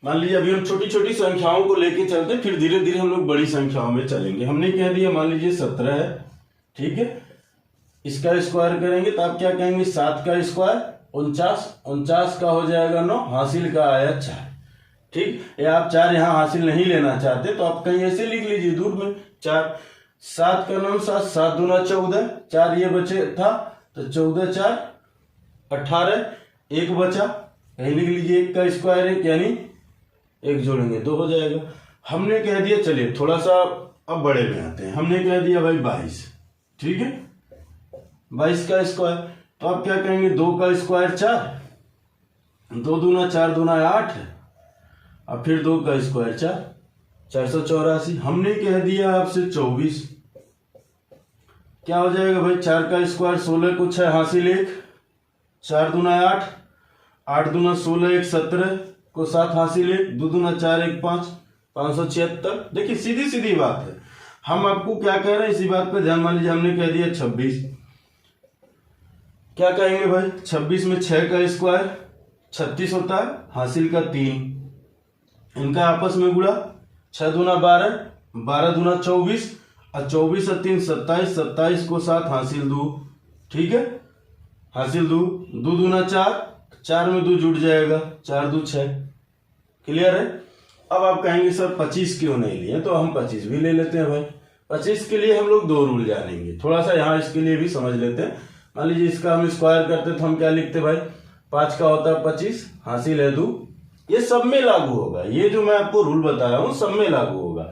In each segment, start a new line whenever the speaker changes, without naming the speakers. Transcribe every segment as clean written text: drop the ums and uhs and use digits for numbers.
मान लीजिए अभी हम छोटी छोटी संख्याओं को लेके चलते हैं, फिर धीरे धीरे हम लोग बड़ी संख्याओं में चलेंगे। हमने कह दिया मान लीजिए 17 है, ठीक है, इसका स्क्वायर करेंगे तो आप क्या कहेंगे 7 का स्क्वायर 49, 49 का हो जाएगा 9, हासिल का आया 4, ठीक। या आप 4 यहाँ हासिल नहीं लेना चाहते तो आप कहीं ऐसे लिख लीजिए दूर में 4, 7 का 9 7, 7 दूना 14, 4 ये बचे था तो 14 4 18, एक बचा, कहीं लिख लीजिए 1 का स्क्वायर है यानी 1 जोड़ेंगे 2 हो जाएगा। हमने कह दिया, चलिए थोड़ा सा अब बड़े में आते हैं, हमने कह दिया भाई 22, ठीक है, 22 का स्क्वायर तो आप क्या कहेंगे 2 का स्क्वायर 4, 2 दूना 4 दूना 8 है, अब फिर 2 का स्क्वायर 4, 484। हमने कह दिया आपसे 24, क्या हो जाएगा भाई 4 का स्क्वायर 16 को 6 हासिल 1, 4 दूना 8, 8 दूना 16 1 17 को 7 हासिल 1, 2 दूना 4 1 5, 576। देखिए सीधी सीधी बात है, हम आपको क्या कह रहे हैं इसी बात पे ध्यान। मान लीजिए हमने कह दिया 26, क्या कहेंगे भाई 26 में 6 का स्क्वायर 36 होता है, हासिल का 3, इनका आपस में गुणा 6 दूना 12, 12 दूना 24 और 24 और 3 27, 27 को 7 हासिल 2, ठीक है, हासिल 2, 2 दूना 4, 4 में 2 जुड़ जाएगा, 4 2 6, क्लियर है। अब आप कहेंगे सर 25 क्यों नहीं लिए, तो हम 25 भी ले लेते हैं भाई। 25 के लिए हम लोग 2 रूल जानेंगे, थोड़ा सा यहाँ इसके लिए भी समझ लेते हैं। मान लीजिए इसका हम स्क्वायर करते तो हम क्या लिखते भाई, 5 का होता है 25, हासिल है 2, ये सब में लागू होगा, ये जो मैं आपको रूल बता रहा हूँ सब में लागू होगा।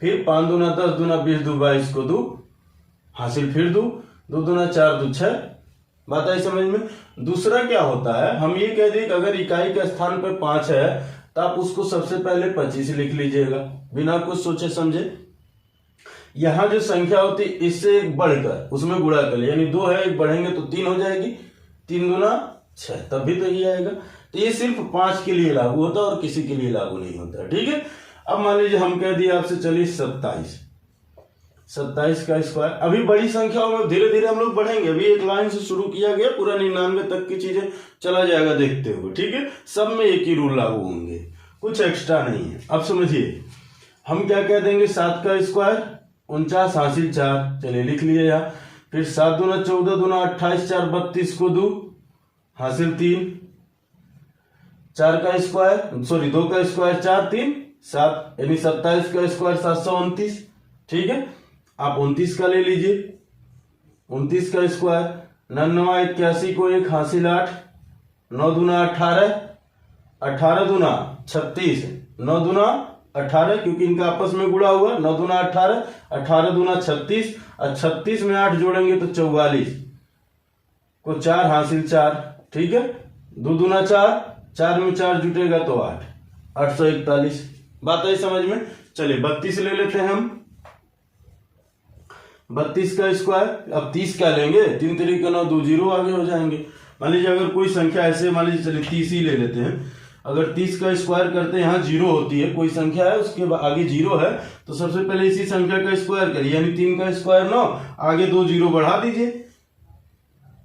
फिर 5 दूना 10 दूना 20 2 22 को 2 हासिल फिर 2, 2 दूना 4 2 6, बात आई समझ में। दूसरा क्या होता है, हम ये कह दें कि अगर इकाई के स्थान पर 5 है तो आप उसको सबसे पहले 25 लिख लीजिएगा बिना कुछ सोचे समझे। यहां जो संख्या होती है इससे एक बढ़कर उसमें गुणा कर लिया, यानी 2 है, एक बढ़ेंगे तो 3 हो जाएगी, 3 दूना 6, तब भी तो ये आएगा। तो ये सिर्फ 5 के लिए लागू होता है और किसी के लिए लागू नहीं होता, ठीक है। अब मान लीजिए हम कह दिए आपसे चलिए 27, 27 का स्क्वायर। अभी बड़ी संख्याओं में धीरे धीरे हम लोग बढ़ेंगे, अभी एक लाइन से शुरू किया गया, पूरा 99 तक की चीजें चला जाएगा देखते हुए, ठीक है। सब में एक ही रूल लागू होंगे, कुछ एक्स्ट्रा नहीं है। अब समझिए हम क्या कह देंगे 7 का स्क्वायर 49 हासिल 4, चलिए लिख लिए यहाँ। फिर 7 दूना 14 दूना 28, 4 32 को 2 हासिल 3, 4 का स्क्वायर सॉरी 2 का स्क्वायर 4 3 7, यानी 27 का स्क्वायर 729, ठीक है। आप 29 का ले लीजिए, 29 का स्क्वायर 99 81 को 1 हासिल 8, 9 दूना 18, 18 दूना 36, 9 दूना 18 क्योंकि इनका आपस में गुणा हुआ, 9 दूना 18, 18 दूना 36 और 36 में 8 जोड़ेंगे तो 44 को 4 हासिल 4, ठीक है। 2 दूना 4, 4 में 4 जुटेगा तो 8, 841, बात आई समझ में। चलिए 32 ले लेते हैं हम, 32 का स्क्वायर, अब 30 का लेंगे, 3 3 का 9 2 0 आगे हो जाएंगे। मान लीजिए अगर कोई संख्या ऐसे, मान लीजिए चलिए 30 ही ले लेते हैं, अगर 30 का स्क्वायर करते हैं, यहाँ 0 होती है, कोई संख्या है उसके आगे 0 है तो सबसे पहले इसी संख्या का स्क्वायर करिए, यानी 3 का स्क्वायर 9, आगे 2 0 बढ़ा दीजिए,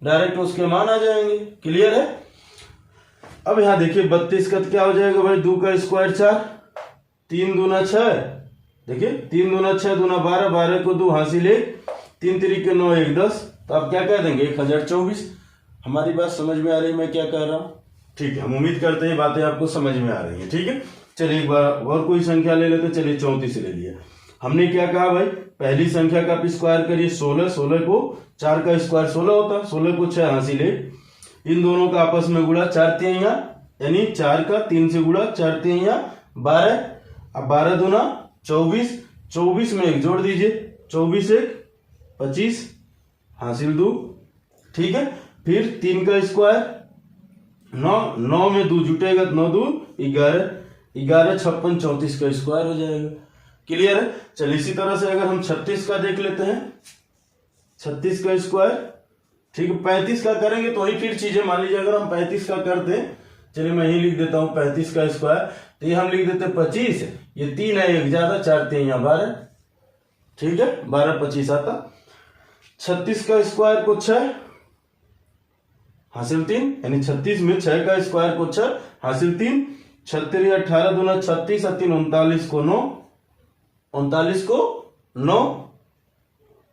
डायरेक्ट उसके मान आ जाएंगे, क्लियर है। अब यहाँ देखिए 32 का क्या हो जाएगा भाई, 2 का स्क्वायर 4, 3 दूना 6, देखिए 3 दूना 6 दूना 12, 12 को 2 हासिल 1, 3 3 के 9 1 10, तो आप क्या कह देंगे 1024। हमारी बात समझ में आ रही है मैं क्या कह रहा हूँ, ठीक है। हम उम्मीद करते हैं बातें आपको समझ में आ रही है, ठीक है। चलिए एक बार और कोई संख्या ले लेते, चलिए 34 ले लिया। हमने क्या कहा भाई, पहली संख्या का आप स्क्वायर करिए 16, 16 को 4 का स्क्वायर 16 होता है, 16 को 6 हासिल 1, इन दोनों का आपस में गुणा 4 तिहाइयां, यानी 4 का 3 से गुणा 4 तिहाइयां 12, अब 12 दूना 24, 24 में 1 जोड़ दीजिए, 24 1 25 हासिल 2, ठीक है। फिर 3 का स्क्वायर 9, 9 में 2 जुटेगा तो 9 2 11, 11 56 34 का स्क्वायर हो जाएगा, क्लियर है। चलिए इसी तरह से अगर हम 36 का देख लेते हैं, 36 का स्क्वायर, ठीक है। 35 का करेंगे तो वही फिर चीजें, मान लीजिए अगर हम 35 का करते हैं, चलिए मैं ही लिख देता हूं 35 का स्क्वायर, तो ये हम लिख देते 25, ये 3 है 1 ज्यादा, 4 3 12, ठीक है, 12 25 आता। 36 का स्क्वायर को 6 हासिल 3, यानी 36 में 6 का स्क्वायर को 6 हासिल 3, 36 18 दूना 36 और 3 39 को 9, 39 को 9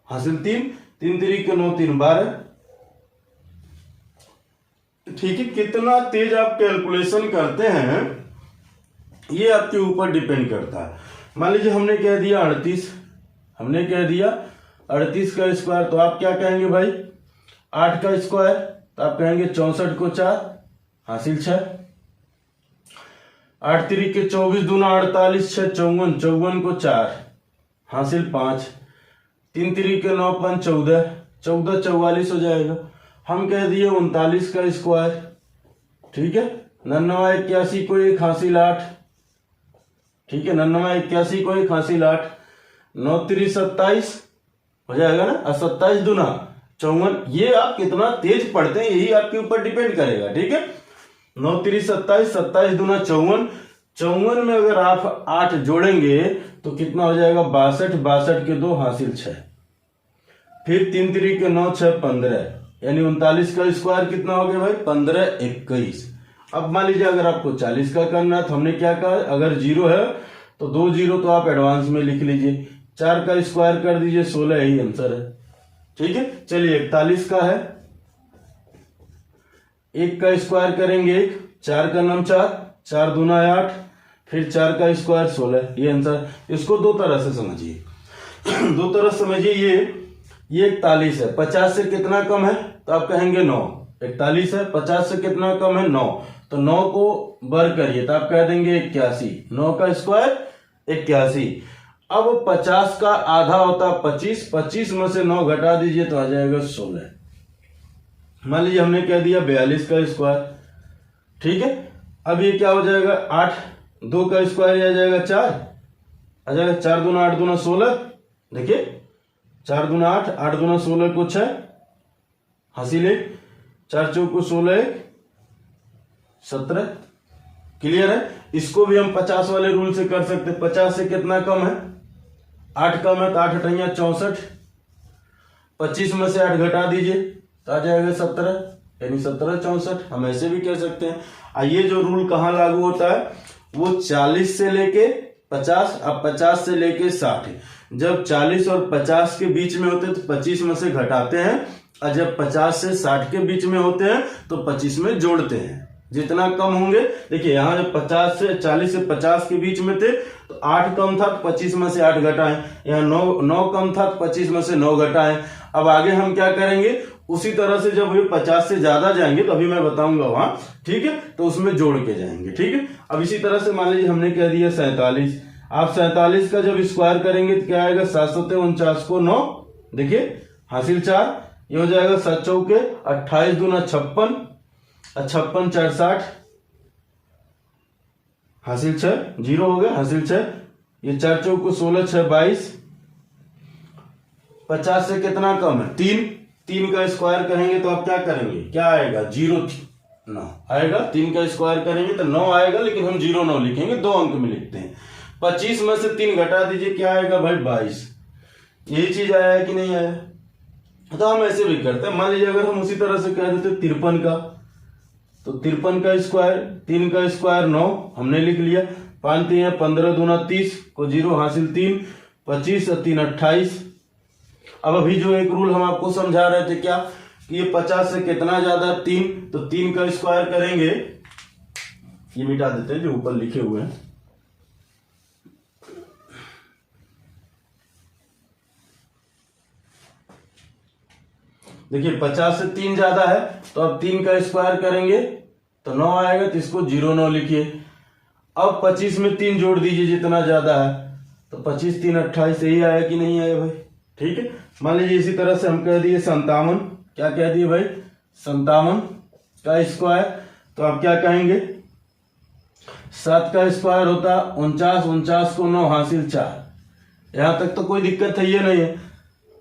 हासिल 3, 3 3 के 9 3 12। ठीक है, कितना तेज आप कैलकुलेशन करते हैं ये आपके ऊपर डिपेंड करता है। मान लीजिए हमने कह दिया 38, हमने कह दिया 38 का स्क्वायर, तो आप क्या कहेंगे भाई 8 का स्क्वायर, तो आप कहेंगे 64 को 4 हासिल 6, 8 3 के 24 दूना 48, 6 54, 54 को 4 हासिल 5, 3 3 के 9 5 14, 14 44 हो जाएगा। हम कह दिए 39 का स्क्वायर, ठीक है, 99 81 को 1 हासिल 8, ठीक है, 99 81 को 1 हासिल 8, 9 3 27 हो जाएगा ना, और 27 दूना 54। ये आप कितना तेज पढ़ते हैं यही आपके ऊपर डिपेंड करेगा, ठीक है। 9 3 27, 27 दूना 54, 54 में अगर आप 8 जोड़ेंगे तो कितना हो जाएगा 62, 62 के 2 हासिल 6, फिर 3 3 के 9 6 15, यानी 39 का स्क्वायर कितना हो गया भाई 15 21। अब मान लीजिए अगर आपको 40 का करना है तो हमने क्या कहा, अगर 0 है तो 2 0 तो आप एडवांस में लिख लीजिए, 4 का स्क्वायर कर दीजिए 16, यही आंसर है, ठीक है। चलिए 41 का है, 1 का स्क्वायर करेंगे 1, 4 का नाम 4, 4 दूना 8, फिर 4 का स्क्वायर 16, ये आंसर। इसको दो तरह से समझिए दो तरह समझिए। ये 41 है, 50 से कितना कम है तो आप कहेंगे 9, 41 है 50 से कितना कम है 9, तो 9 को वर्ग करिए तो आप कह देंगे 81, 9 का स्क्वायर 81। अब 50 का आधा होता है 25, 25 में से 9 घटा दीजिए तो आ जाएगा 16। मान लीजिए हमने कह दिया 42 का स्क्वायर, ठीक है। अब ये क्या हो जाएगा 8, 2 का स्क्वायर आ जाएगा 4, आ जाएगा 4 दूना 8 दूना 16, देखिए 4 दूना 8, 8 दूना 16 को 6 हासिल 1, 4 चौक को 16 1 17। क्लियर है। इसको भी हम 50 वाले रूल से कर सकते हैं। 50 से कितना कम है 8 कम है तो 8 8 64, 25 में से 8 घटा दीजिए तो आ जाएगा 17, यानी 17 64। हम ऐसे भी कह सकते हैं। ये जो रूल कहाँ लागू होता है वो 40 से लेके 50, अब 50 से लेके 60। जब 40 और 50 के बीच में होते हैं तो 25 में से घटाते हैं, और जब 50 से 60 के बीच में होते हैं तो 25 में जोड़ते हैं। जितना कम होंगे, देखिए यहाँ जब 40 से 50 के बीच में थे तो 8 कम था तो 25 में से 8 घटाएं, यहाँ 9 कम था तो 25 में से 9 घटाएं। अब आगे हम क्या करेंगे उसी तरह से, जब ये 50 से ज्यादा जाएंगे तो अभी मैं बताऊंगा वहां, ठीक है, तो उसमें जोड़ के जाएंगे, ठीक है। अब इसी तरह से मान लीजिए हमने कह दिया 47, आप 47 का जब स्क्वायर करेंगे तो क्या आएगा 7 49 को 9, देखिए हासिल 4, ये हो जाएगा 7 चौके 28 दूना 56, 56 4 60 हासिल 6, 0 हो गया हासिल 6, ये 4 चौक को 16 6 22। 50 से कितना कम है 3, 3 का स्क्वायर करेंगे तो आप क्या करेंगे, क्या आएगा 0 9 आएगा। 3 का स्क्वायर करेंगे तो 9 आएगा, लेकिन हम 0 9 लिखेंगे, 2 अंक में लिखते हैं। 25 में से 3 घटा दीजिए, क्या आएगा भाई 22। यही चीज आया है कि नहीं आया, तो हम ऐसे भी करते हैं। मान लीजिए अगर हम उसी तरह से कह देते 53 का, तो 53 का स्क्वायर, 3 का स्क्वायर 9 हमने लिख लिया, 5 3 15 दूना 30 को 0 हासिल 3, 25 और 3 28। अब अभी जो एक रूल हम आपको समझा रहे थे क्या, कि ये 50 से कितना ज्यादा 3, तो 3 का स्क्वायर करेंगे, ये मिटा देते हैं जो ऊपर लिखे हुए हैं, देखिए 50 से 3 ज्यादा है तो अब 3 का स्क्वायर करेंगे तो 9 आएगा, तो इसको 0 9 लिखिए। अब 25 में 3 जोड़ दीजिए जितना ज्यादा है, तो 25 3 28, यही आया कि नहीं आया भाई, ठीक है। मान लीजिए इसी तरह से हम कह दिए 57, क्या कह दिए भाई 57 का स्क्वायर, तो आप क्या कहेंगे 7 का स्क्वायर होता 49, 49 को 9 हासिल 4। यहां तक तो कोई दिक्कत है ये नहीं है।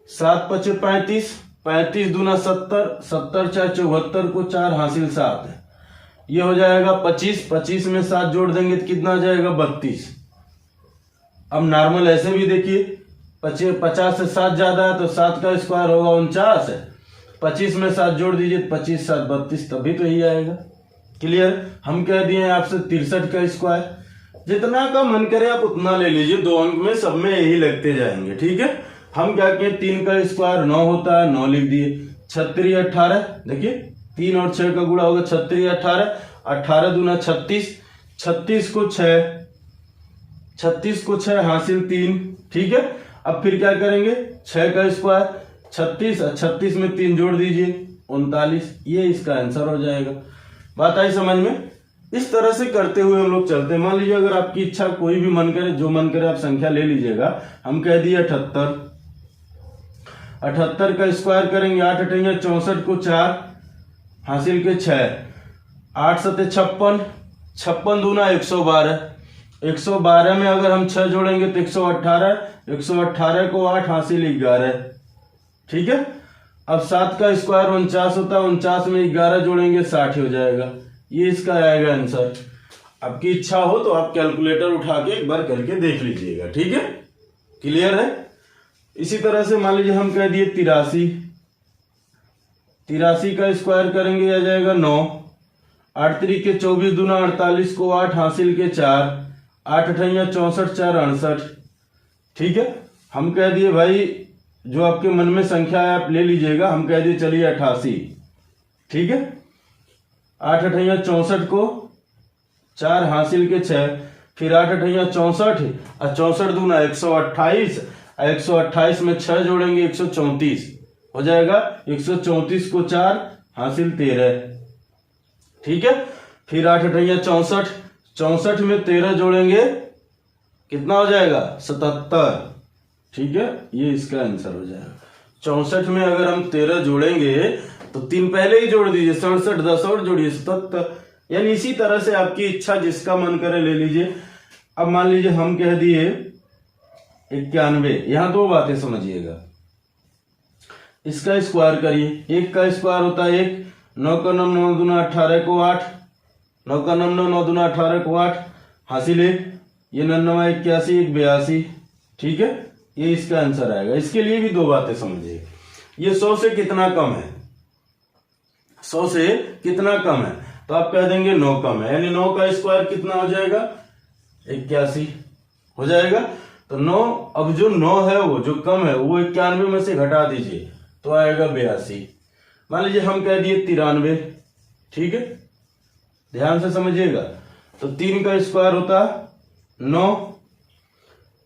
7 5 35, 35 दूना 70, 70 4 74 को 4 हासिल 7 है, ये हो जाएगा 25, 25 में 7 जोड़ देंगे तो कितना आ जाएगा 32। अब नॉर्मल ऐसे भी देखिए, 50 से 7 ज्यादा है तो 7 का स्क्वायर होगा 49 है, 25 में 7 जोड़ दीजिए 25 7 32, तभी तो यही आएगा, क्लियर। हम कह दिए आपसे 63 का स्क्वायर, जितना का मन करे आप उतना ले लीजिए, 2 अंक में सब में यही लगते जाएंगे, ठीक है। हम क्या किए, 3 का स्क्वायर 9 होता है, 9 लिख दिए। 36 18, देखिए 3 और 6 का गुणा होगा 36 18, 18 दूना 36, 36 को 6 हासिल 3, ठीक है। अब फिर क्या करेंगे, 6 का स्क्वायर 36, 36 में 3 जोड़ दीजिए 39, ये इसका आंसर हो जाएगा। बात आई समझ में। इस तरह से करते हुए हम लोग चलते हैं। मान लीजिए अगर आपकी इच्छा कोई भी मन करे, जो मन करे आप संख्या ले लीजिएगा। हम कह दिए 78, 78 का स्क्वायर करेंगे 8 अठैया 64 को 4 हासिल के 6, 8 सते 56, 56 दूना 112, 112 में अगर हम 6 जोड़ेंगे तो 118, 118 को 8 हासिल 11, ठीक है। अब 7 का स्क्वायर 49 होता है, 49 में 11 जोड़ेंगे 60 हो जाएगा, ये इसका आएगा आंसर। आपकी इच्छा हो तो आप कैलकुलेटर उठा के एक बार करके देख लीजिएगा, ठीक है। क्लियर है। इसी तरह से मान लीजिए हम कह दिए 83, 83 का स्क्वायर करेंगे आ जाएगा 9, 8 तरीके 24 दूना 48 को 8 हासिल के 4, 8 अठैया 64 4 68, ठीक है। हम कह दिए भाई जो आपके मन में संख्या है आप ले लीजिएगा। हम कह दिए चलिए 88, ठीक है। 8 अठैया 64 को 4 हासिल के 6, फिर 8 अठैया 64 और 64 दूना 128, 128 में 6 जोड़ेंगे 134 हो जाएगा, 134 को 4 हासिल 13, ठीक है। फिर 8 अठैया 64, 64 में 13 जोड़ेंगे कितना हो जाएगा 77, ठीक है। ये इसका आंसर हो जाएगा। 64 में अगर हम 13 जोड़ेंगे तो 3 पहले ही जोड़ दीजिए, 67 10 और जोड़िए 77, यानी इसी तरह से आपकी इच्छा जिसका मन करे ले लीजिए। अब मान लीजिए हम कह दिए 91, यहां 2 बातें समझिएगा। इसका स्क्वायर करिए, 1 का स्क्वायर होता है 1, 9 का 9 9 दूना 18 को 8, 9 का 9 9 9 दूना 18 को 8 हासिल 1, ये 99 81 1 82, ठीक है। ये इसका आंसर आएगा। इसके लिए भी 2 बातें समझिए। ये 100 से कितना कम है, 100 से कितना कम है, तो आप कह देंगे 9 कम है, यानी 9 का स्क्वायर कितना हो जाएगा 81 हो जाएगा। तो 9, अब जो 9 है वो जो कम है वो 91 में से घटा दीजिए तो आएगा 82। मान लीजिए हम कह दिए 93, ठीक है, ध्यान से समझिएगा। तो 3 का स्क्वायर होता 9,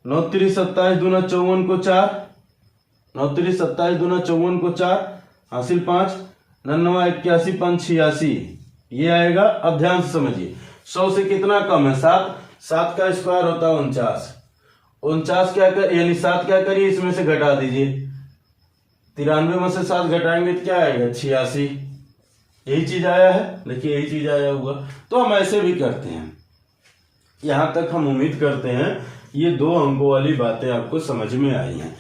9 3 27 दूना 54 को 4, 9 3 27 दूना 54 को 4 हासिल 5, 99 81 5 86, ये आएगा। अब ध्यान से समझिए, 100 से कितना कम है 7, 7 का स्क्वायर होता है 49, 49 क्या कर, यानी 7 क्या करिए इसमें से घटा दीजिए, 93 में से 7 घटाएंगे तो क्या आएगा 86, यही चीज आया है, देखिए यही चीज आया हुआ। तो हम ऐसे भी करते हैं। यहां तक हम उम्मीद करते हैं ये 2 अंकों वाली बातें आपको समझ में आई हैं।